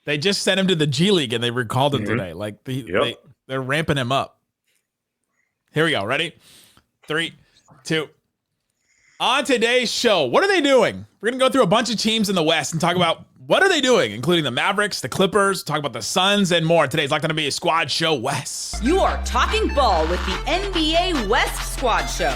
They just sent him to the G League and they recalled him today. Like they're ramping him up. Here we go. Ready? 3, 2. On today's show, what are they doing? We're going to go through a bunch of teams in the West and talk about what are they doing, including the Mavericks, the Clippers, talk about the Suns, and more. Today's Locked On NBA Squad Show West. You are talking ball with the NBA West Squad Show.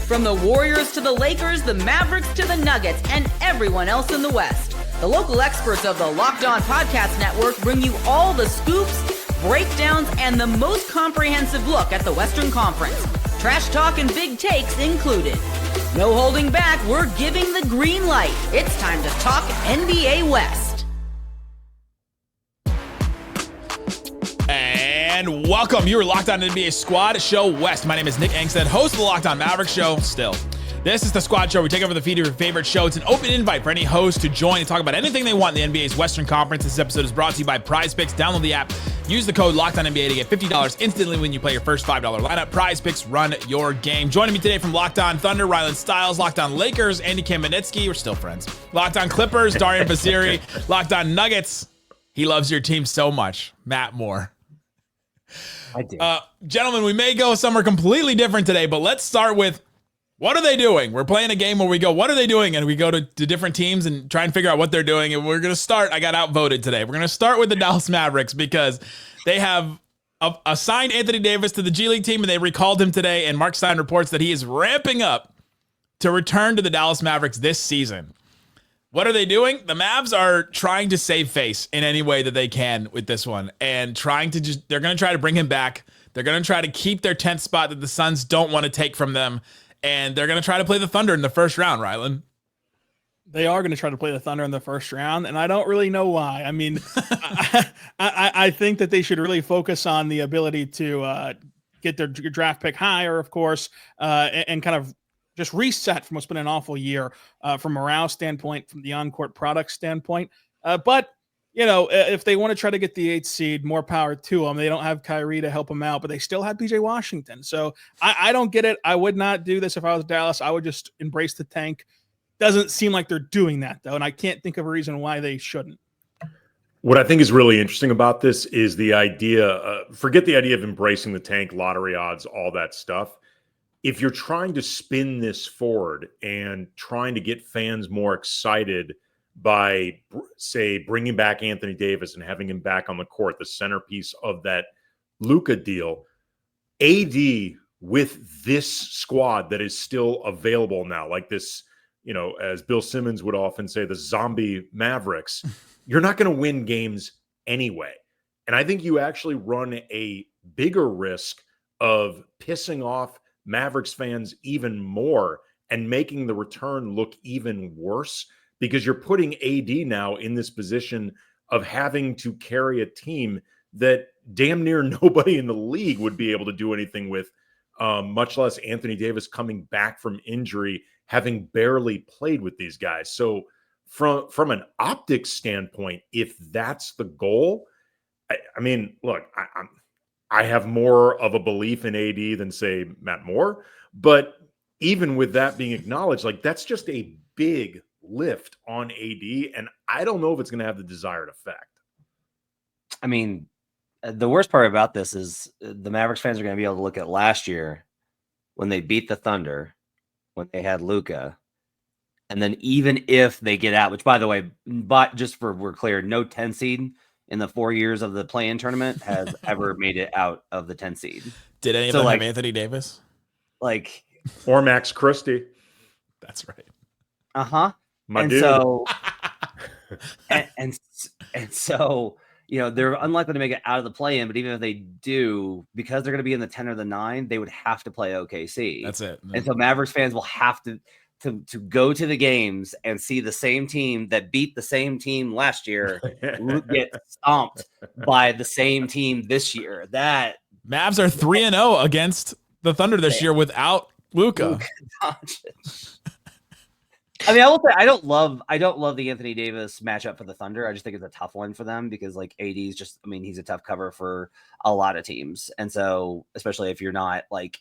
From the Warriors to the Lakers, the Mavericks to the Nuggets, and everyone else in the West. The local experts of the Locked On Podcast Network bring you all the scoops, breakdowns, and the most comprehensive look at the Western Conference. Trash talk and big takes included. No holding back, we're giving the green light. It's time to talk NBA West. And welcome. You are Locked On NBA Squad Show West. My name is Nick Angstead, host of the Locked On Mavericks Show. Still, this is the Squad Show. We take over the feed of your favorite show. It's an open invite for any host to join and talk about anything they want in the NBA's Western Conference. This episode is brought to you by Prize Picks. Download the app. Use the code LOCKEDONNBA to get $50 instantly when you play your first $5 lineup. Prize Picks, run your game. Joining me today from Locked On Thunder, Rylan Stiles. Locked On Lakers, Andy Kamenetsky. We're still friends. Locked On Clippers, Darian Baziri. Locked On Nuggets. He loves your team so much. Matt Moore. I do. Gentlemen, we may go somewhere completely different today, but let's start with what are they doing? We're playing a game where we go, what are they doing? And we go to different teams and try and figure out what they're doing. And we're going to start, I got outvoted today. We're going to start with the Dallas Mavericks because they have assigned Anthony Davis to the G League team and they recalled him today. And Mark Stein reports that he is ramping up to return to the Dallas Mavericks this season. What are they doing? The Mavs are trying to save face in any way that they can with this one and they're going to try to bring him back. They're going to try to keep their 10th spot that the Suns don't want to take from them. And they're going to try to play the Thunder in the first round, Rylan. They are going to try to play the Thunder in the first round, and I don't really know why. I mean, I think that they should really focus on the ability to get their draft pick higher, of course, and kind of just reset from what's been an awful year from a morale standpoint, from the on-court product standpoint. But you know, if they want to try to get the 8th seed, more power to them. They don't have Kyrie to help them out, but they still have PJ Washington. So I don't get it. I would not do this if I was Dallas. I would just embrace the tank. Doesn't seem like they're doing that, though, and I can't think of a reason why they shouldn't. What I think is really interesting about this is the idea, forget the idea of embracing the tank, lottery odds, all that stuff. If you're trying to spin this forward and trying to get fans more excited by, say, bringing back Anthony Davis and having him back on the court, the centerpiece of that Luka deal, AD with this squad that is still available now, like this, you know, as Bill Simmons would often say, the zombie Mavericks, you're not going to win games anyway. And I think you actually run a bigger risk of pissing off Mavericks fans even more and making the return look even worse, because you're putting AD now in this position of having to carry a team that damn near nobody in the league would be able to do anything with, much less Anthony Davis coming back from injury, having barely played with these guys. So from an optics standpoint, if that's the goal, I mean, look, I have more of a belief in AD than, say, Matt Moore. But even with that being acknowledged, like, that's just a big lift on AD, and I don't know if it's going to have the desired effect. I mean, the worst part about this is the Mavericks fans are going to be able to look at last year when they beat the Thunder, when they had Luka, and then even if they get out, which, by the way, but just for we're clear, no 10 seed in the 4 years of the play-in tournament has ever made it out of the 10 seed. Did any of them have Anthony Davis? Like, or Max Christie. That's right. Uh-huh. My and dude. So, and so, you know, they're unlikely to make it out of the play-in, but even if they do, because they're going to be in the 10 or the 9, they would have to play OKC. That's it. And so Mavericks fans will have to go to the games and see the same team that beat the same team last year get stomped by the same team this year. That Mavs are 3-0 against the Thunder this year without Luka. I mean, I will say I don't love the Anthony Davis matchup for the Thunder. I just think it's a tough one for them because, like, AD is just, I mean, he's a tough cover for a lot of teams. And so, especially if you're not, like,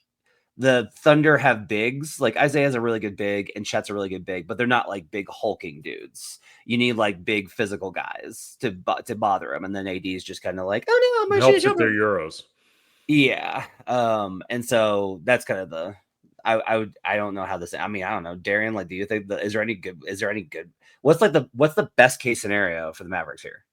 the Thunder have bigs. Like Isaiah's a really good big and Chet's a really good big, but they're not like big hulking dudes. You need like big physical guys to bother them. And then AD is just kind of like, oh no, my helps if they're Euros. Yeah. And so that's kind of the I don't know how this. I mean, I don't know, Darian. Like, do you think is there any good? What's the best case scenario for the Mavericks here?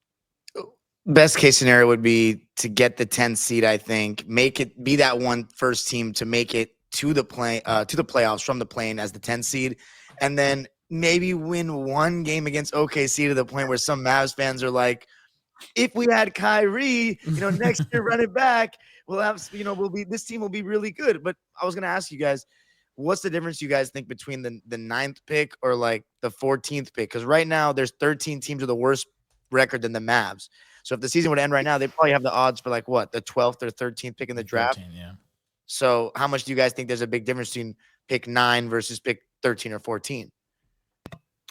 Best case scenario would be to get the 10th seed. I think be that one first team to make it to the playoffs from the play-in as the 10th seed, and then maybe win one game against OKC to the point where some Mavs fans are like, if we had Kyrie, next year run it back, we'll have, this team will be really good. But I was going to ask you guys, what's the difference you guys think between the 9th pick or like the 14th pick? Because right now there's 13 teams with a worse record than the Mavs. So if the season would end right now, they probably have the odds for like what, the 12th or 13th pick in the draft. 13, yeah. So how much do you guys think there's a big difference between pick 9 versus pick 13 or 14?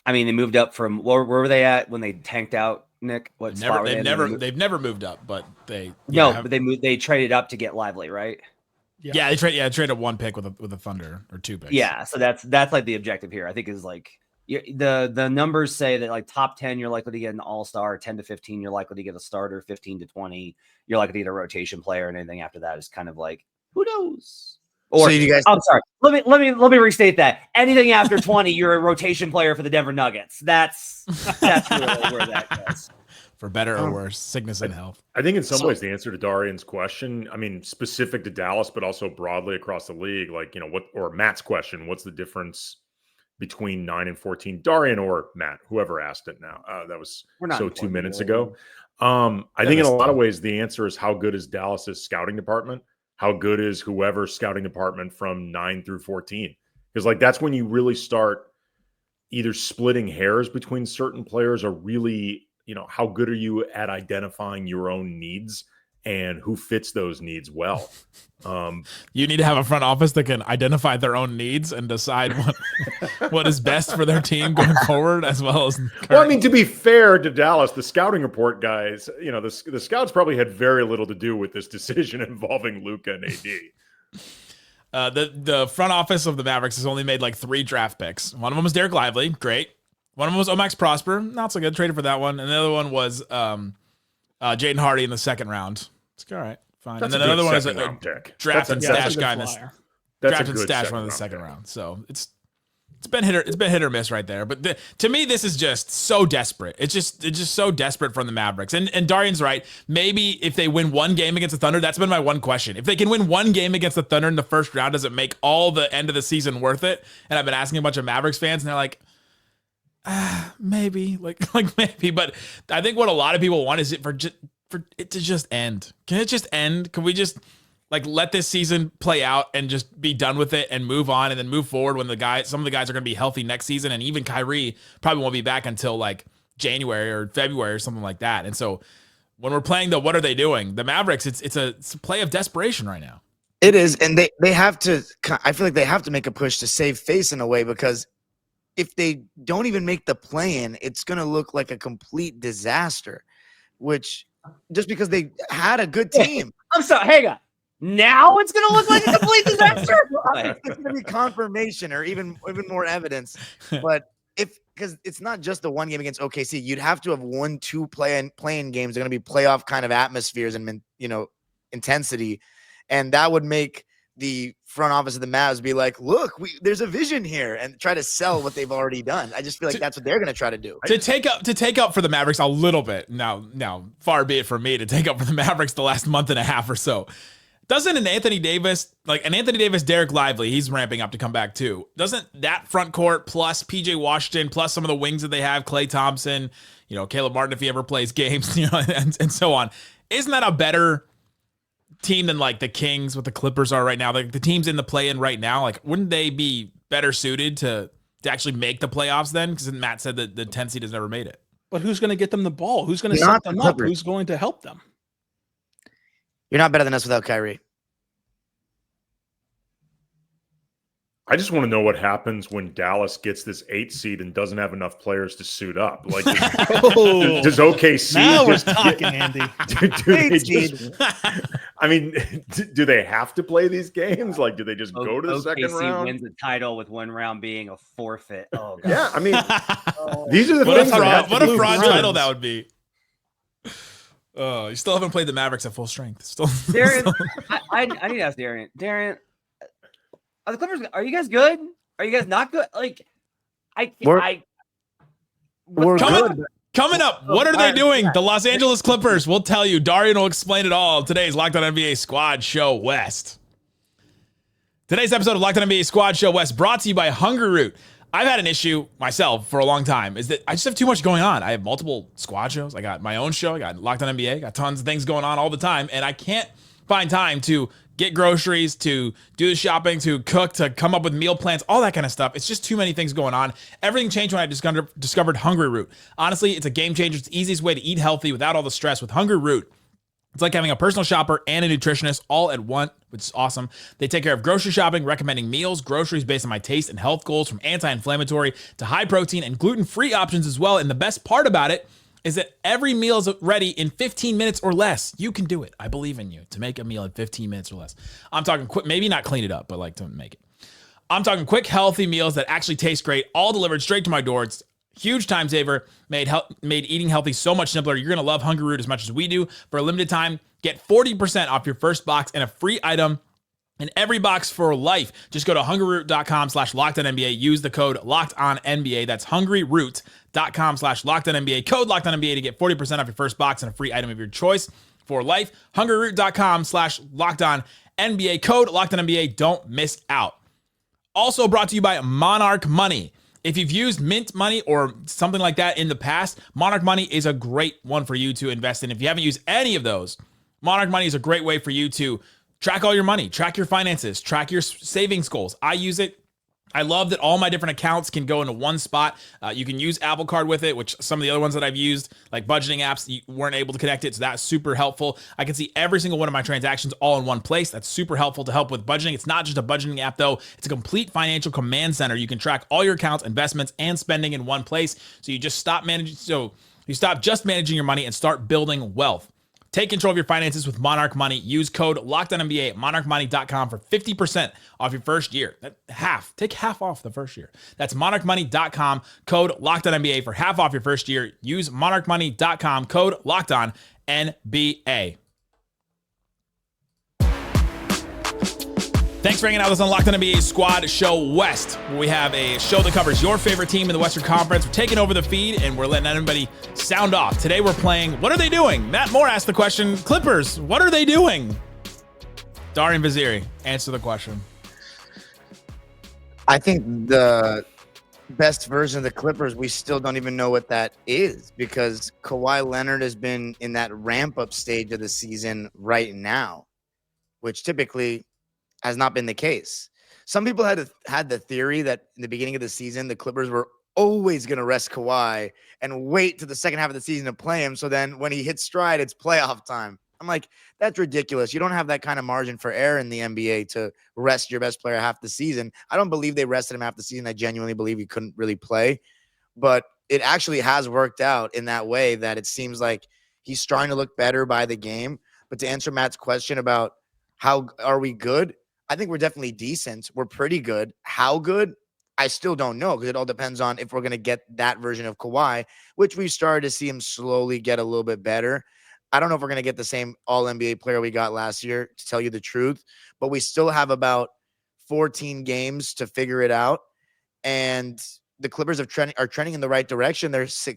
I mean, they moved up from where were they at when they tanked out, Nick? What spot they've never moved up, but they but they traded up to get Lively, right? Yeah, they traded one pick with a Thunder or 2 picks. Yeah, so that's like the objective here. I think is like the numbers say that like top 10 you're likely to get an all-star, 10 to 15 you're likely to get a starter, 15 to 20 you're likely to get a rotation player, and anything after that is kind of like who knows. Or, so you guys, I'm sorry. Let me restate that. Anything after 20, you're a rotation player for the Denver Nuggets. That's really where that goes. For better or worse, sickness and health. I think in some ways the answer to Darian's question, I mean, specific to Dallas, but also broadly across the league, like, or Matt's question, what's the difference between 9 and 14? Darian or Matt, whoever asked it now. That was 2 minutes ago. I think in a lot of ways, the answer is how good is Dallas's scouting department? How good is whoever's scouting department from 9 through 14? Because like that's when you really start either splitting hairs between certain players or really, how good are you at identifying your own needs and who fits those needs well? You need to have a front office that can identify their own needs and decide what is best for their team going forward, as well as. Well, I mean, to be fair to Dallas, the scouting report guys, the scouts probably had very little to do with this decision involving Luka and AD. The front office of the Mavericks has only made like 3 draft picks. One of them was Derek Lively, great. One of them was Omax Prosper, not so good. Traded for that one, and the other one was Jaden Hardy in the 2nd round. It's all right. Fine. That's and then another one is a draft and stash guy in this draft and stash one in the 2nd round. So it's been hit or miss right there. But to me, this is just so desperate. It's just so desperate from the Mavericks. And Darian's right. Maybe if they win one game against the Thunder, that's been my one question. If they can win one game against the Thunder in the 1st round, does it make all the end of the season worth it? And I've been asking a bunch of Mavericks fans, and they're like, maybe, like maybe. But I think what a lot of people want is for it to just end. Can it just end? Can we just like let this season play out and just be done with it and move on and then move forward when some of the guys are going to be healthy next season, and even Kyrie probably won't be back until like January or February or something like that. And so when we're playing what are they doing? The Mavericks, it's a play of desperation right now. It is, and they have to. I feel like they have to make a push to save face in a way, because if they don't even make the play-in, it's going to look like a complete disaster. Which, just because they had a good team, I'm sorry. Hang on. Now it's going to look like a complete disaster. It's going to be confirmation or even more evidence. But because it's not just the one game against OKC, you'd have to have won 2 play-in games. They're going to be playoff kind of atmospheres and intensity, and that would make the front office of the Mavs be like, look, there's a vision here, and try to sell what they've already done. I just feel like that's what they're going to try to do. To take up for the Mavericks a little bit. Now, far be it from me to take up for the Mavericks the last month and a half or so. Doesn't an Anthony Davis, Derek Lively, he's ramping up to come back too. Doesn't that front court plus PJ Washington plus some of the wings that they have, Klay Thompson, Caleb Martin if he ever plays games, and so on. Isn't that a better team than like the Kings, what the Clippers are right now? Like the teams in the play-in right now, like wouldn't they be better suited to actually make the playoffs then? Because Matt said that the 10th seed has never made it. But who's going to get them the ball? Who's going to set them up? Who's going to help them? You're not better than us without Kyrie. I just want to know what happens when Dallas gets this 8 seed and doesn't have enough players to suit up. Like, does OKC Now we're just talking, Andy. do they just, I mean, do they have to play these games? Like, do they just go to the second round? wins the title with one round being a forfeit. Oh, God. Yeah, I mean, these are the What a things. that have fraud! to What a be fraud done. title that would be. Oh, you still haven't played the Mavericks at full strength. Still, Darren, I need to ask Darren. Darren, are the Clippers? Are you guys good? Are you guys not good? Like, We're Coming- good. Coming up, what are they doing? The Los Angeles Clippers. We'll tell you. Darian will explain it all. Today's Locked On NBA Squad Show West. Today's episode of Locked On NBA Squad Show West brought to you by Hungry Root. I've had an issue myself for a long time, is that I just have too much going on. I have multiple squad shows. I got my own show. I got Locked On NBA. Got tons of things going on all the time, and I can't find time to get groceries, to do the shopping, to cook, to come up with meal plans, all that kind of stuff. It's just too many things going on. Everything changed when I discovered Hungry Root. Honestly, it's a game changer. It's the easiest way to eat healthy without all the stress with Hungry Root. It's like having a personal shopper and a nutritionist all at once, which is awesome. They take care of grocery shopping, recommending meals, groceries based on my taste and health goals, from anti-inflammatory to high protein and gluten-free options as well. And the best part about it is that every meal is ready in 15 minutes or less. You can do it. I believe in you to make a meal in 15 minutes or less. I'm talking quick, maybe not clean it up, but like to make it. I'm talking quick, healthy meals that actually taste great, all delivered straight to my door. It's huge time saver, made eating healthy so much simpler. You're going to love Hungry Root as much as we do. For a limited time, get 40% off your first box and a free item in every box for life. Just go to hungryroot.com/LockedOnNBA. Use the code LockedOnNBA. That's hungryroot.com/LockedOnNBA. Code LockedOnNBA to get 40% off your first box and a free item of your choice for life. hungryroot.com/LockedOnNBA. Code LockedOnNBA. Don't miss out. Also brought to you by Monarch Money. If you've used Mint Money or something like that in the past, Monarch Money is a great one for you to invest in. If you haven't used any of those, Monarch Money is a great way for you to track all your money, track your finances, track your savings goals. I use it. I love that all my different accounts can go into one spot. You can use Apple Card with it, which some of the other ones that I've used, like budgeting apps, you weren't able to connect it. So that's super helpful. I can see every single one of my transactions all in one place. That's super helpful to help with budgeting. It's not just a budgeting app, though. It's a complete financial command center. You can track all your accounts, investments, and spending in one place. So you just stop managing. So you stop just managing your money and start building wealth. Take control of your finances with Monarch Money. Use code LockedOnNBA at monarchmoney.com for 50% off your first year. Take half off the first year. That's monarchmoney.com, code LockedOnNBA for half off your first year. Use monarchmoney.com, code LockedOnNBA. Thanks for hanging out with us on Locked On NBA Squad Show West, where we have a show that covers your favorite team in the Western Conference. We're taking over the feed, and we're letting everybody sound off. Today we're playing What Are They Doing? Matt Moore asked the question, Clippers, what are they doing? Darian Vaziri, answer the question. I think the best version of the Clippers, we still don't even know what that is, because Kawhi Leonard has been in that ramp-up stage of the season right now, which typically has not been the case. Some people had the theory that in the beginning of the season, the Clippers were always going to rest Kawhi and wait to the second half of the season to play him. So then when he hits stride, it's playoff time. I'm like, that's ridiculous. You don't have that kind of margin for error in the NBA to rest your best player half the season. I don't believe they rested him half the season. I genuinely believe he couldn't really play, but it actually has worked out in that way that it seems like he's starting to look better by the game. But to answer Matt's question about how are we good, I think we're definitely decent. We're pretty good. How good? I still don't know, because it all depends on if we're going to get that version of Kawhi, which we've started to see him slowly get a little bit better. I don't know if we're going to get the same all-NBA player we got last year, to tell you the truth, but we still have about 14 games to figure it out. And the Clippers are trending in the right direction.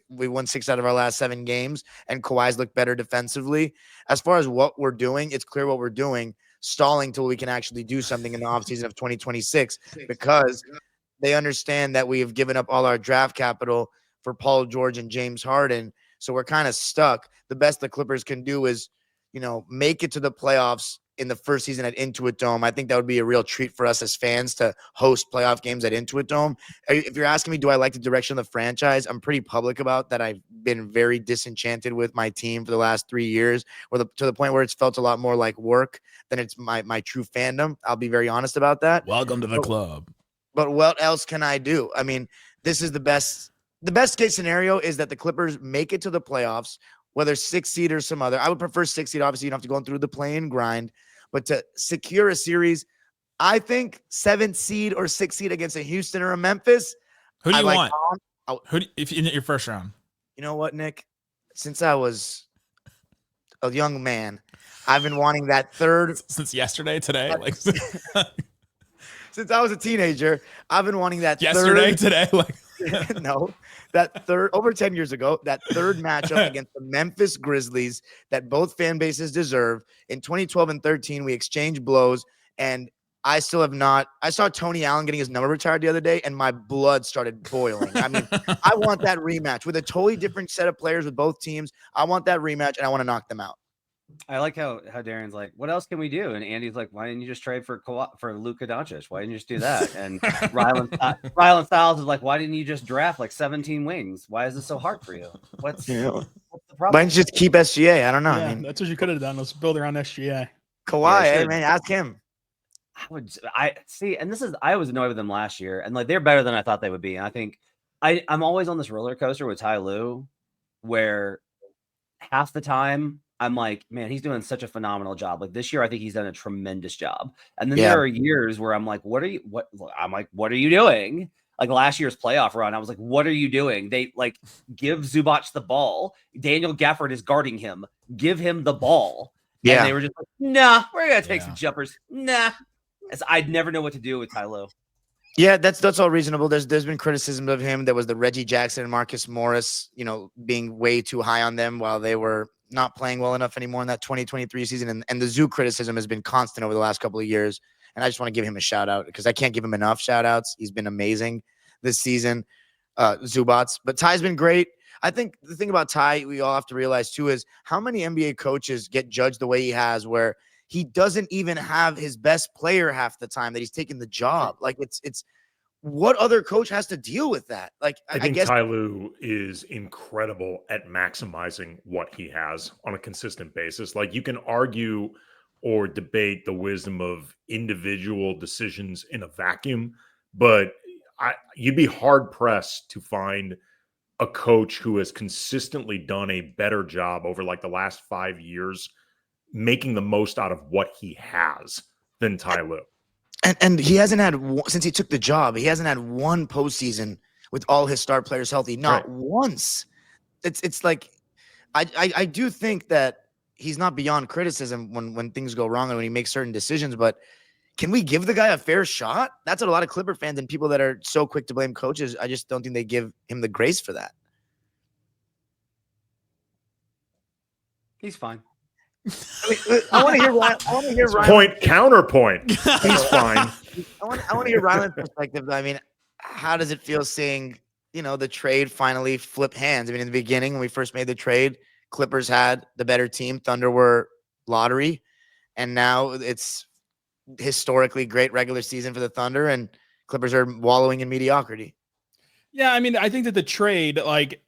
We won 6 out of our last 7 games, and Kawhi's looked better defensively. As far as what we're doing, it's clear what we're doing. Stalling till we can actually do something in the offseason of 2026, because they understand that we have given up all our draft capital for Paul George and James Harden. So we're kind of stuck. The best the Clippers can do is, make it to the playoffs in the first season at Intuit Dome. I think that would be a real treat for us as fans to host playoff games at Intuit Dome. If you're asking me, do I like the direction of the franchise? I'm pretty public about that. I've been very disenchanted with my team for the last 3 years, to the point where it's felt a lot more like work than it's my true fandom. I'll be very honest about that. Welcome to the club. but what else can I do? I mean, this is the best case scenario is that the Clippers make it to the playoffs, whether 6 seed or some other. I would prefer 6 seed. Obviously, you don't have to go through the play-in grind, but to secure a series, I think 7th seed or 6th seed against a Houston or a Memphis. Who do you want? Who if in your first round? You know what, Nick? Since I was a young man, I've been wanting that third. Since yesterday, today, like Since I was a teenager, I've been wanting that yesterday, third, today, like no, that third over 10 years ago, that third matchup against the Memphis Grizzlies that both fan bases deserve. In 2012 and 13, we exchanged blows, and I still have not. I saw Tony Allen getting his number retired the other day, and my blood started boiling. I mean, I want that rematch with a totally different set of players with both teams. I want that rematch, and I want to knock them out. I like how Darren's like, what else can we do? And Andy's like, why didn't you just trade for Luka Doncic? Why didn't you just do that? And Rylan Styles is like, why didn't you just draft like 17 wings? Why is this so hard for you? What's the problem? Why don't you just keep SGA? I don't know. Yeah, I mean, that's what you could have done. Let's build around SGA. Kawhi, hey, man, ask him. I see, and I was annoyed with them last year, and like they're better than I thought they would be. And I think I'm always on this roller coaster with Ty Lue, where half the time I'm like, man, he's doing such a phenomenal job. Like this year, I think he's done a tremendous job. And then there are years where I'm like, what are you doing? Like last year's playoff run, I was like, what are you doing? They like give Zubac the ball. Daniel Gafford is guarding him. Give him the ball. Yeah. And they were just like, nah, we're going to take some jumpers. Nah. I'd never know what to do with Ty Lue. Yeah, that's all reasonable. There's been criticism of him. There was the Reggie Jackson and Marcus Morris, being way too high on them while they were not playing well enough anymore in that 2023 season. And the Zoo criticism has been constant over the last couple of years. And I just want to give him a shout out because I can't give him enough shout outs. He's been amazing this season, Zubats. But Ty's been great. I think the thing about Ty, we all have to realize too, is how many NBA coaches get judged the way he has, where he doesn't even have his best player half the time that he's taking the job. Like it's what other coach has to deal with that? Like I guess Ty Lue is incredible at maximizing what he has on a consistent basis. Like you can argue or debate the wisdom of individual decisions in a vacuum, but you'd be hard pressed to find a coach who has consistently done a better job over like the last 5 years making the most out of what he has than Ty Lue. And he hasn't had, since he took the job, he hasn't had one postseason with all his star players healthy. Not once. It's like, I do think that he's not beyond criticism when things go wrong and when he makes certain decisions, but can we give the guy a fair shot? That's what a lot of Clipper fans and people that are so quick to blame coaches, I just don't think they give him the grace for that. He's fine. I want to hear Ryan. Counterpoint. He's fine. I want to hear Rylan's perspective. I mean, how does it feel seeing, the trade finally flip hands? I mean, in the beginning, when we first made the trade, Clippers had the better team. Thunder were lottery. And now it's historically great regular season for the Thunder, and Clippers are wallowing in mediocrity. Yeah, I mean, I think that the trade, like,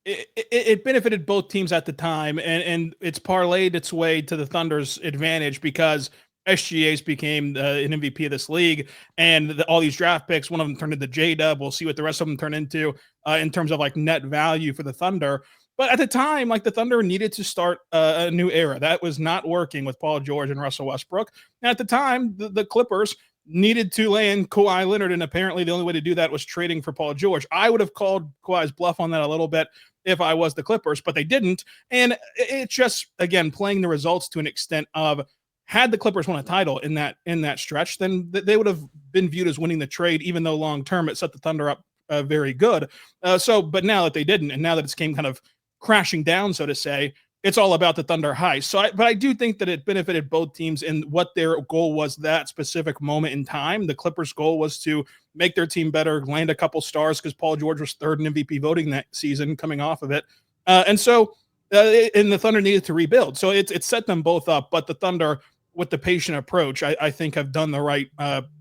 it benefited both teams at the time, and it's parlayed its way to the Thunder's advantage because SGA's became an MVP of this league, and all these draft picks, one of them turned into J-Dub. We'll see what the rest of them turn into in terms of like net value for the Thunder. But at the time, like the Thunder needed to start a new era. That was not working with Paul George and Russell Westbrook. And at the time, the Clippers needed to land Kawhi Leonard, and apparently the only way to do that was trading for Paul George. I would have called Kawhi's bluff on that a little bit if I was the Clippers, but they didn't. And it's just, again, playing the results to an extent of, had the Clippers won a title in that stretch, then they would have been viewed as winning the trade, even though long-term it set the Thunder up very good. But now that they didn't, and now that it's came kind of crashing down, so to say, it's all about the Thunder heist. But I do think that it benefited both teams in what their goal was that specific moment in time. The Clippers' goal was to make their team better, land a couple stars because Paul George was third in MVP voting that season coming off of it. And the Thunder needed to rebuild. So it set them both up. But the Thunder, with the patient approach, I think have done the right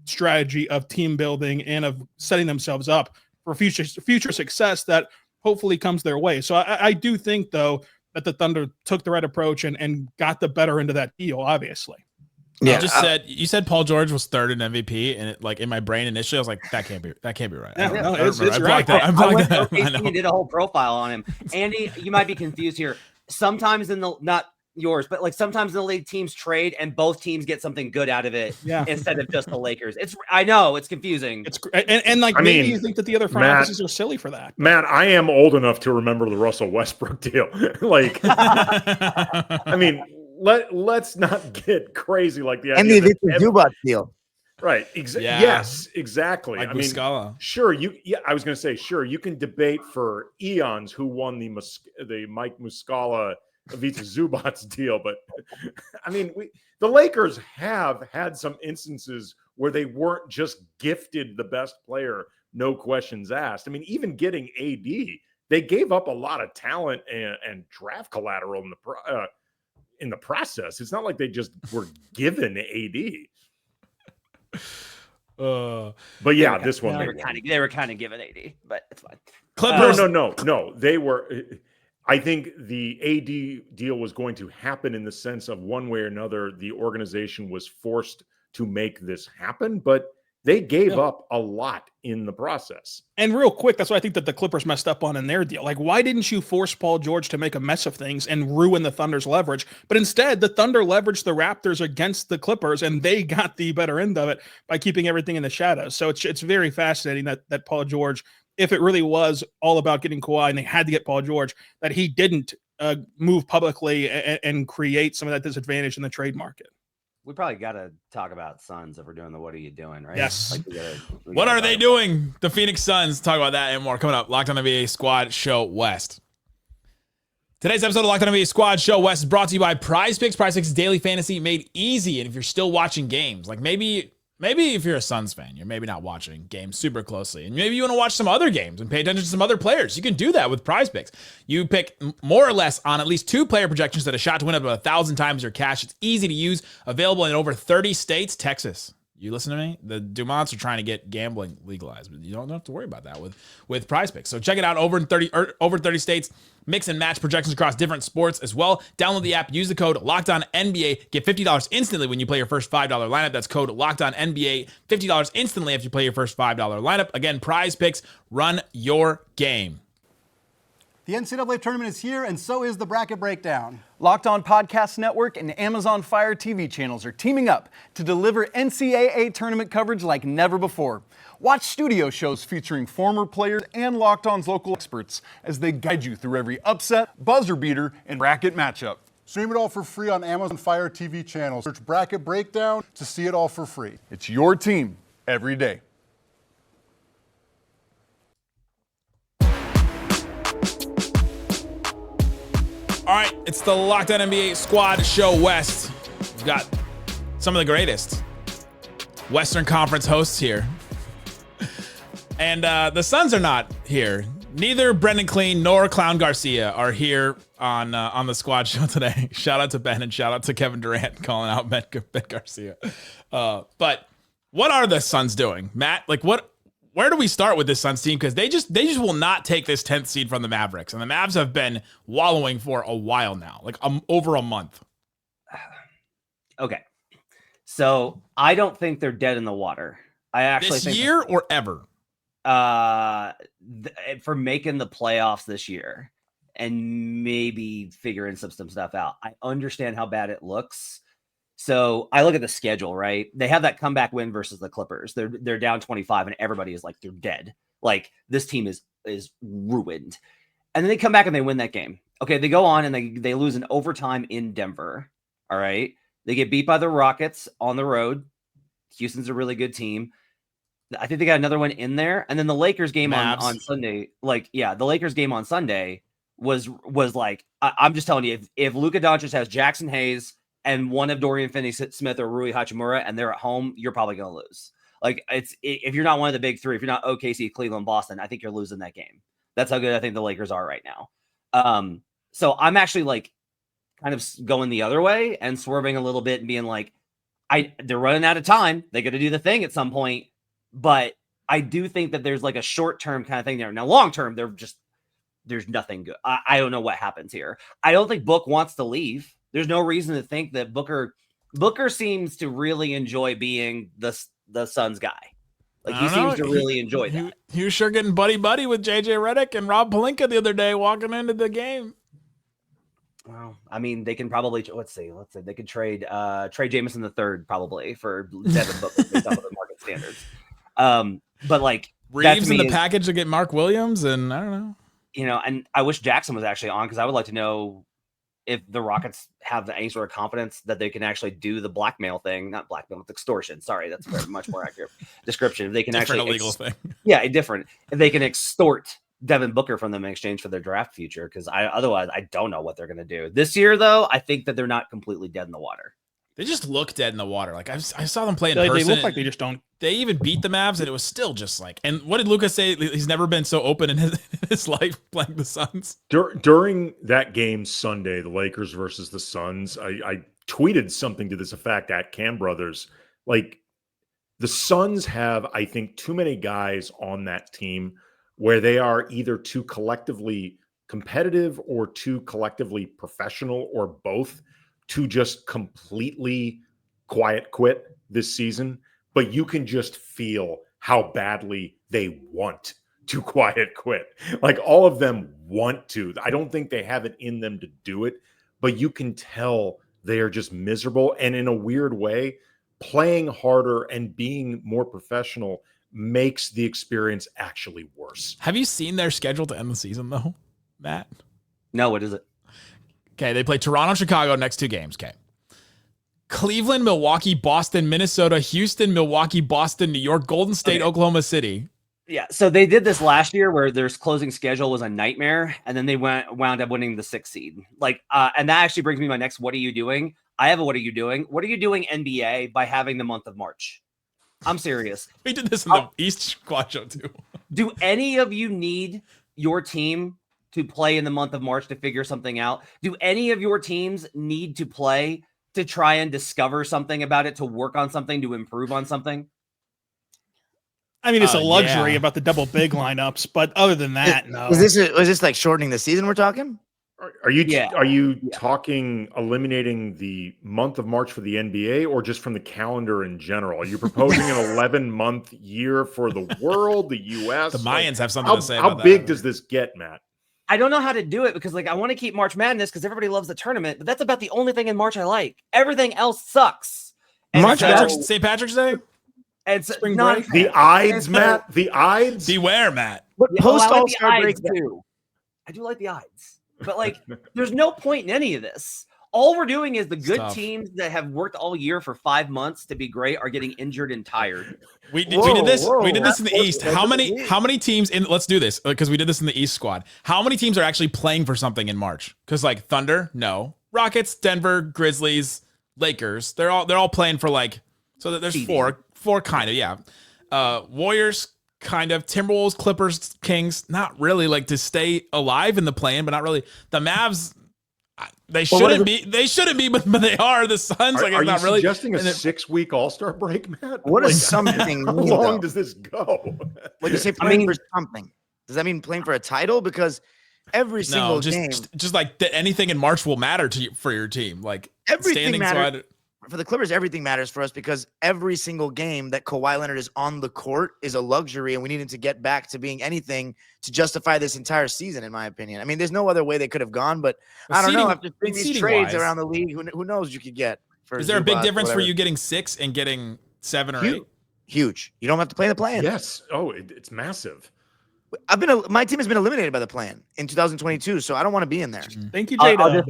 strategy of team building and of setting themselves up for future success that hopefully comes their way. So I do think, though, that the Thunder took the right approach and got the better end of that deal, obviously. Yeah, You said Paul George was third in MVP, and it, like in my brain initially, I was like, that can't be right. Yeah, no, I it's blocked right. that. I I blocked went that. to I OKC know. and did a whole profile on him. Andy, you might be confused here. Sometimes in the not yours, but like sometimes in the league teams trade and both teams get something good out of it Yeah. instead of just the Lakers. I know it's confusing. It's and like I maybe mean, you think that the other front Matt- offices are silly for that. Man, I am old enough to remember the Russell Westbrook deal. Like, I mean, let's not get crazy like the and idea the that Victor Zubac deal. right. Yeah. Yes, exactly. Like I mean, Muscala. sure. I was going to say, sure. You can debate for eons who won the Mike Muscala Ivica Zubac deal, but I mean, the Lakers have had some instances where they weren't just gifted the best player, no questions asked. I mean, even getting AD, they gave up a lot of talent and draft collateral in the process. It's not like they just were given AD. But yeah, this one They were kind of giving 80, but it's fine. Clippers. No. They were. I think the AD deal was going to happen in the sense of one way or another, the organization was forced to make this happen, but they gave up a lot in the process. And real quick, that's what I think that the Clippers messed up on in their deal. Like, why didn't you force Paul George to make a mess of things and ruin the Thunder's leverage? But instead, the Thunder leveraged the Raptors against the Clippers, and they got the better end of it by keeping everything in the shadows. So it's very fascinating that Paul George, if it really was all about getting Kawhi and they had to get Paul George, that he didn't move publicly and create some of that disadvantage in the trade market. We probably got to talk about Suns if we're doing the what are you doing, right? Yes. Like What are they doing? The Phoenix Suns. Talk about that and more coming up. Locked on NBA Squad Show West. Today's episode of Locked on NBA Squad Show West is brought to you by Prize Picks. Prize Picks is daily fantasy made easy. And if you're still watching games, like maybe if you're a Suns fan, you're maybe not watching games super closely, and maybe you want to watch some other games and pay attention to some other players. You can do that with Prize Picks. You pick more or less on at least 2 player projections that a shot to win up to 1,000 times your cash. It's easy to use, available in over 30 states. Texas. You listen to me? The Dumonts are trying to get gambling legalized, but you don't have to worry about that with Prize Picks. So check it out over 30 states. Mix and match projections across different sports as well. Download the app, use the code LOCKEDONNBA, get $50 instantly when you play your first $5 lineup. That's code LOCKEDONNBA, $50 instantly if you play your first $5 lineup. Again, Prize Picks, run your game. The NCAA tournament is here, and so is the bracket breakdown. Locked On Podcast Network and Amazon Fire TV channels are teaming up to deliver NCAA tournament coverage like never before. Watch studio shows featuring former players and Locked On's local experts as they guide you through every upset, buzzer beater, and bracket matchup. Stream it all for free on Amazon Fire TV channels. Search Bracket Breakdown to see it all for free. It's your team every day. All right, it's the Locked On NBA Squad Show West. We've got some of the greatest Western Conference hosts here. And the Suns are not here. Neither Brendan Clean nor Clown Garcia are here on the Squad Show today. Shout out to Ben and shout out to Kevin Durant calling out Ben Garcia. But what are the Suns doing, Matt? Like, where do we start with this Suns team? Because they just will not take this 10th seed from the Mavericks, and the Mavs have been wallowing for a while now, like over a month. Okay, so I don't think they're dead in the water. I actually This think year or ever. For making the playoffs this year and maybe figuring some stuff out. I understand how bad it looks. So I look at the schedule, right? They have that comeback win versus the Clippers. They're down 25 and everybody is like, they're dead. Like this team is ruined. And then they come back and they win that game. Okay, they go on and they lose in overtime in Denver. All right. They get beat by the Rockets on the road. Houston's a really good team. I think they got another one in there. And then the Lakers game on Sunday, the Lakers game on Sunday was like, I'm just telling you, if Luka Doncic has Jackson Hayes and one of Dorian Finney-Smith or Rui Hachimura and they're at home, you're probably going to lose. Like if you're not one of the big three, if you're not OKC, Cleveland, Boston, I think you're losing that game. That's how good I think the Lakers are right now. So I'm actually like kind of going the other way and swerving a little bit and being like, they're running out of time. They got to do the thing at some point. But I do think that there's like a short-term kind of thing there. Now, long-term, there's nothing good. I don't know what happens here. I don't think Book wants to leave. There's no reason to think that Booker Booker seems to really enjoy being the Suns guy. Like he I don't seems to know. really enjoy that. He was sure getting buddy with JJ Redick and Rob Pelinka the other day walking into the game. Well, I mean, they can probably let's see, they could trade Trey Jameson III probably for Devin Booker based off of the market standards. But like Reeves in the package to get Mark Williams, and I don't know. And I wish Jackson was actually on because I would like to know if the Rockets have any sort of confidence that they can actually do the blackmail thing, not blackmail, it's extortion. Sorry, that's a much more accurate description. If they can Different actually illegal thing. Yeah, different. If they can extort Devin Booker from them in exchange for their draft future, because otherwise I don't know what they're going to do this year. Though I think that they're not completely dead in the water. They just look dead in the water. Like I saw them play in They person. look like they just don't. They even beat the Mavs, and it was still just like. And what did Lucas say? He's never been so open in his life playing the Suns. During that game Sunday, the Lakers versus the Suns, I tweeted something to this effect at Cam Brothers. Like the Suns have, I think, too many guys on that team where they are either too collectively competitive or too collectively professional or both to just completely quiet quit this season. But you can just feel how badly they want to quiet quit. Like all of them want to. I don't think they have it in them to do it, but you can tell they are just miserable. And in a weird way, playing harder and being more professional makes the experience actually worse. Have you seen their schedule to end the season, though, Matt? No, what is it? Okay, they play Toronto, Chicago next 2 games. Okay. Cleveland, Milwaukee, Boston, Minnesota, Houston, Milwaukee, Boston, New York, Golden State, Okay. Oklahoma City. Yeah, so they did this last year where their closing schedule was a nightmare, and then they wound up winning the 6th seed. And that actually brings me to my next what are you doing? I have a what are you doing? What are you doing, NBA, by having the month of March? I'm serious. We did this in the East Squad Show, too. Do any of you need your team to play in the month of March to figure something out? Do any of your teams need to play to try and discover something about it, to work on something, to improve on something? I mean, it's a luxury yeah. about the double big lineups, but other than that, no. Was this like shortening the season we're talking? Are you Yeah. talking eliminating the month of March for the NBA or just from the calendar in general? Are you proposing an 11-month year for the world, the US? The Mayans have something to say about that. How big does this get, Matt? I don't know how to do it because I want to keep March Madness because everybody loves the tournament, but that's about the only thing in March I like. Everything else sucks. And St. Patrick's Day? And Spring not break? The Ides, Matt. The Ides. Beware, Matt. Post I like All-Star the break. Ides too. I do like the Ides, but there's no point in any of this. All we're doing is the good tough. teams that have worked all year for 5 months to be great are getting injured and tired. We did this in the East. How many teams in? Let's do this because we did this in the East squad. How many teams are actually playing for something in March? Because Thunder, no. Rockets, Denver, Grizzlies, Lakers. They're all playing for so that there's four kind of, yeah. Warriors, kind of. Timberwolves, Clippers, Kings. Not really to stay alive in the play-in, but not really. The Mavs. They shouldn't be. They shouldn't be, but they are. The Suns. Are you not really suggesting a 6-week All-Star break, Matt? What is something? How long does this go? When you say playing for something, does that mean playing for a title? Because every single game, just anything in March will matter to you for your team. Everything matters. For the Clippers, everything matters for us because every single game that Kawhi Leonard is on the court is a luxury, and we need him to get back to being anything to justify this entire season, in my opinion. I mean, there's no other way they could have gone, but I don't know. After seeing these trades around the league, who knows you could get. Is there a big difference for you getting 6 and getting 7 or 8? Huge. You don't have to play the play-in. Yes. Oh, it's massive. My team has been eliminated by the play-in in 2022, so I don't want to be in there. Thank you, J-Dub.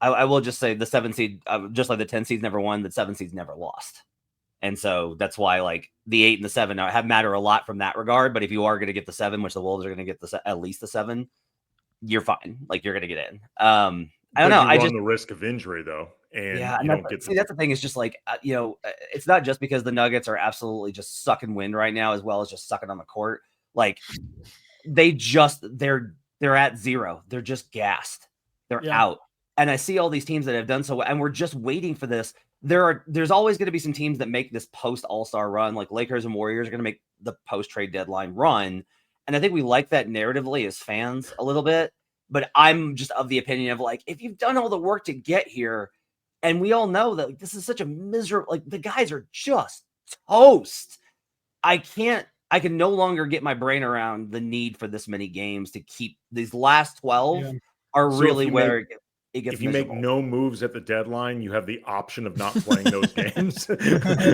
I will just say the 7 seed, just like the 10 seeds never won, the 7 seeds never lost. And so that's why the 8 and the 7 matter a lot from that regard. But if you are going to get the 7, which the Wolves are going to get at least the 7, you're fine. You're going to get in. I don't know. I run the risk of injury though. And you don't get that's the thing is just it's not just because the Nuggets are absolutely just sucking wind right now, as well as just sucking on the court. They're at 0. They're just gassed. They're out. And I see all these teams that have done so, and we're just waiting for this. There's always going to be some teams that make this post All-Star run, like Lakers and Warriors are going to make the post trade deadline run. And I think we like that narratively as fans a little bit, but I'm just of the opinion of if you've done all the work to get here, And we all know that this is such a miserable, like the guys are just toast. I can no longer get my brain around the need for this many games to keep these last 12 are So really where it gets if you miserable. make no moves at the deadline, you have the option of not playing those games.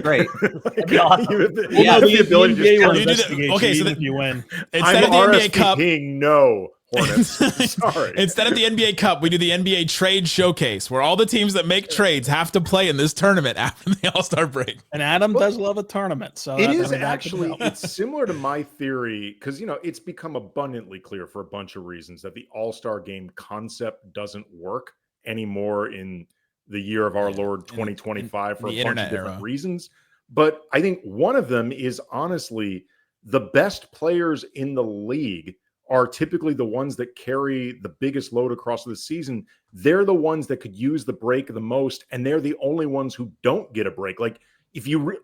Great. Like, be awesome. you have the, Yeah, you have the ability to just You do the- okay, so if you win. Instead of the NBA Cup, RSVPing no, Hornets. Sorry. instead of the NBA Cup, we do the NBA Trade Showcase, where all the teams that make trades have to play in this tournament after the All-Star break. And Adam does love a tournament, so It that- is I mean, that could actually, help. it's similar to my theory because, it's become abundantly clear for a bunch of reasons that the All-Star game concept doesn't work anymore in the year of our Lord 2025 for a bunch of different reasons. But I think one of them is honestly the best players in the league are typically the ones that carry the biggest load across the season. They're the ones that could use the break the most, and they're the only ones who don't get a break. Like if you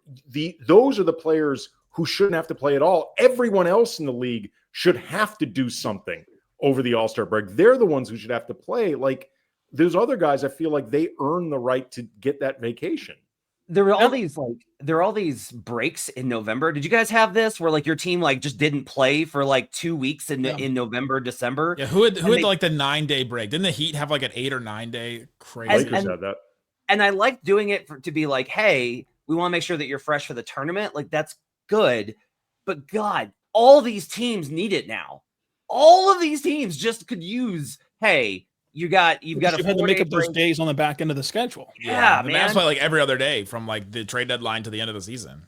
those are the players who shouldn't have to play at all. Everyone else in the league should have to do something over the All-Star break. They're the ones who should have to play. Like those other guys, I feel like they earn the right to get that vacation. There were all these breaks in November. Did you guys have this where like your team like just didn't play for like 2 weeks in November, December? Yeah, who had like the 9-day break? Didn't the Heat have like an 8 or 9 day crazy? Lakers had that. And I like doing it to be like, hey, we want to make sure that you're fresh for the tournament. Like that's good. But God, all these teams need it now. All of these teams just could use, hey, you've got You've had to make up those days on the back end of the schedule. Yeah, the man. Mavs play like every other day from like the trade deadline to the end of the season.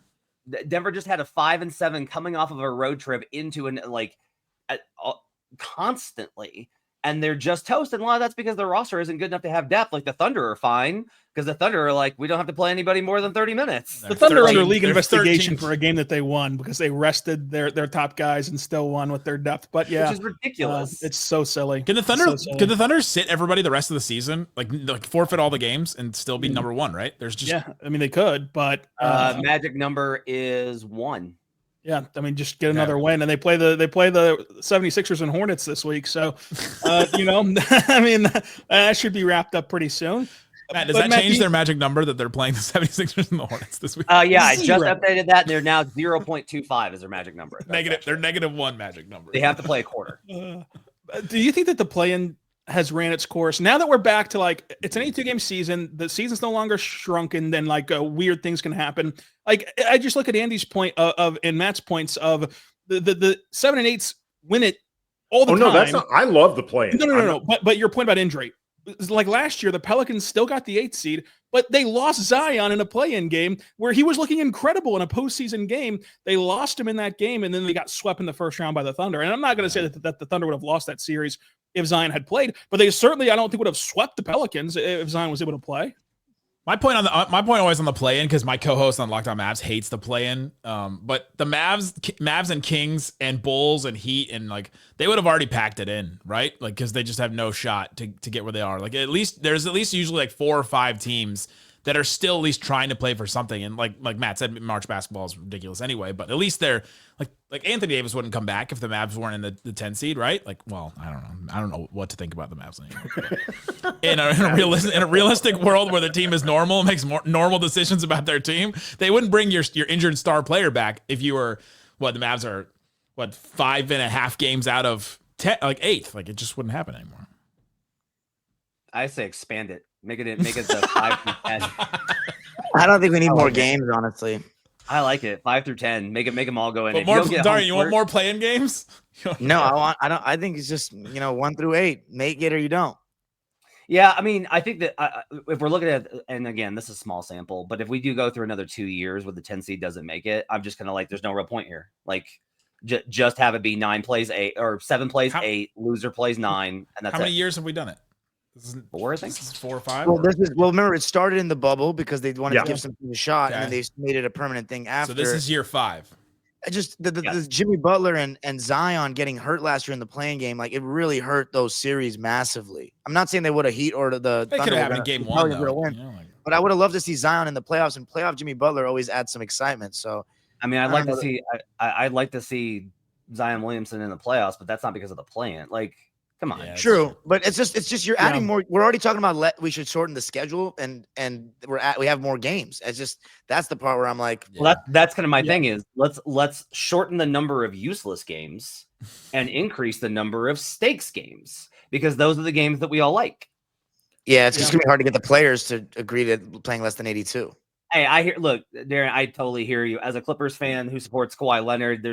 Denver just had a 5-7 coming off of a road trip into constantly, and they're just toast. And a lot of that's because their roster isn't good enough to have depth. Like the Thunder are fine because the Thunder are like, we don't have to play anybody more than 30 minutes. The Thunder are under league investigation for a game that they won because they rested their top guys and still won with their depth. But yeah, which is ridiculous. It's so silly. Can the Thunder sit everybody the rest of the season, like forfeit all the games and still be number one? Right? There's just I mean they could, but magic number is 1. Yeah, I mean, just get another win, and they play the 76ers and Hornets this week. So, I mean, that should be wrapped up pretty soon. Matt, does that change their magic number that they're playing the 76ers and the Hornets this week? Yeah, I just updated that, and they're now 0.25 is their magic number. Negative. They're -1 magic number. They have to play a quarter. Do you think that the play-in has ran its course now that we're back to like it's an 82-game season? The season's no longer shrunken. Then like weird things can happen. Like I just look at Andy's point and Matt's points of the 7 and 8s win it all the time. No, that's not. I love the play. No. But your point about injury, like last year, the Pelicans still got the 8th seed, but they lost Zion in a play-in game where he was looking incredible in a postseason game. They lost him in that game, and then they got swept in the first round by the Thunder. And I'm not going to say that the Thunder would have lost that series if Zion had played, but they certainly, I don't think, would have swept the Pelicans if Zion was able to play. My point always on the play-in, because my co-host on Locked On Mavs hates the play-in. But the Mavs and Kings and Bulls and Heat and like they would have already packed it in, right? Like because they just have no shot to get where they are. Like there's at least usually like 4 or 5 teams that are still at least trying to play for something. And like Matt said, March basketball is ridiculous anyway. But at least they're like Anthony Davis wouldn't come back if the Mavs weren't in the 10 seed, right? Like, well, I don't know what to think about the Mavs anymore. in a realistic world where the team is normal, makes more normal decisions about their team, they wouldn't bring your injured star player back if you were the Mavs are 5.5 games out of 10, like 8th. Like it just wouldn't happen anymore. I say expand it. Make it the 5 through 10. I don't think we need more games, honestly. I like it. 5 through 10. Make them all go in. But more, Darian, you want more play-in games? No, I think it's just 1 through 8. Make it or you don't. Yeah, I mean, I think that if we're looking at, and again, this is a small sample, but if we do go through another 2 years where the 10 seed doesn't make it, I'm just gonna there's no real point here. Like, just have it be 9 plays 8 or 7 plays 8, loser plays 9, and that's how many years have we done it? 4, I think. This is 4 or 5. Well, remember it started in the bubble because they wanted to give something a shot, and then they made it a permanent thing after. So this is year 5. Just the Jimmy Butler and Zion getting hurt last year in the playing game, like it really hurt those series massively. I'm not saying they would have Heat or the They could have happened in game 1 though. But I would have loved to see Zion in the playoffs, and playoff Jimmy Butler always adds some excitement. So I mean, I'd like to see Zion Williamson in the playoffs, but that's not because of the play-in. Like Come on. Yeah. True, but it's just you're adding more. We're already talking about we should shorten the schedule, and we have more games. It's just that's the part where I'm like, well, that's kind of my thing is let's shorten the number of useless games and increase the number of stakes games, because those are the games that we all like. yeah, it's just gonna be hard to get the players to agree to playing less than 82. Hey, look, Darren, I totally hear you. As a Clippers fan who supports Kawhi Leonard,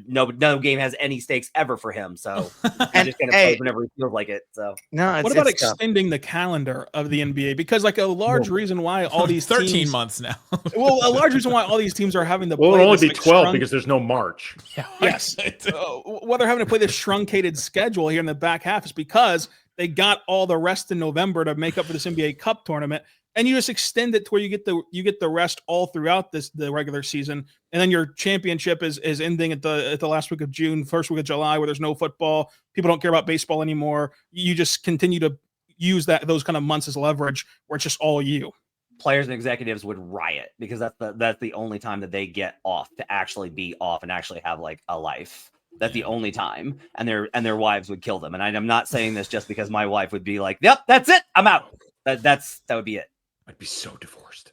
no game has any stakes ever for him. So and just gonna play whenever he feels like it. So No, What about extending the calendar of the NBA? Because like a large reason why all these 13 teams, months now. well, a large reason why all these teams are having to Well, play it'll only this, be like, 12 because there's no March. yes, well, they're having to play this truncated schedule here in the back half is because they got all the rest in November to make up for this NBA Cup tournament, and you just extend it to where you get the rest all throughout the regular season, and then your championship is ending at the last week of June, first week of July, where there's no football. People don't care about baseball anymore. You just continue to use those kind of months as leverage, where it's just all you. players and executives would riot because that's the only time that they get off to actually be off and actually have like a life. That's the only time, and their wives would kill them. And I'm not saying this just because my wife would be like, "Yep, that's it, I'm out." That would be it. I'd be so divorced.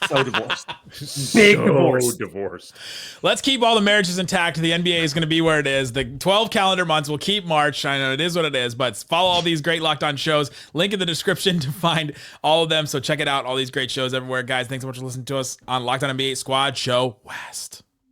So divorced. Big divorced. Let's keep all the marriages intact. The NBA is going to be where it is. The 12 calendar months will keep March. I know it is what it is, but follow all these great Locked On shows. Link in the description to find all of them. So check it out. All these great shows everywhere. Guys, thanks so much for listening to us on Locked On NBA Squad Show West.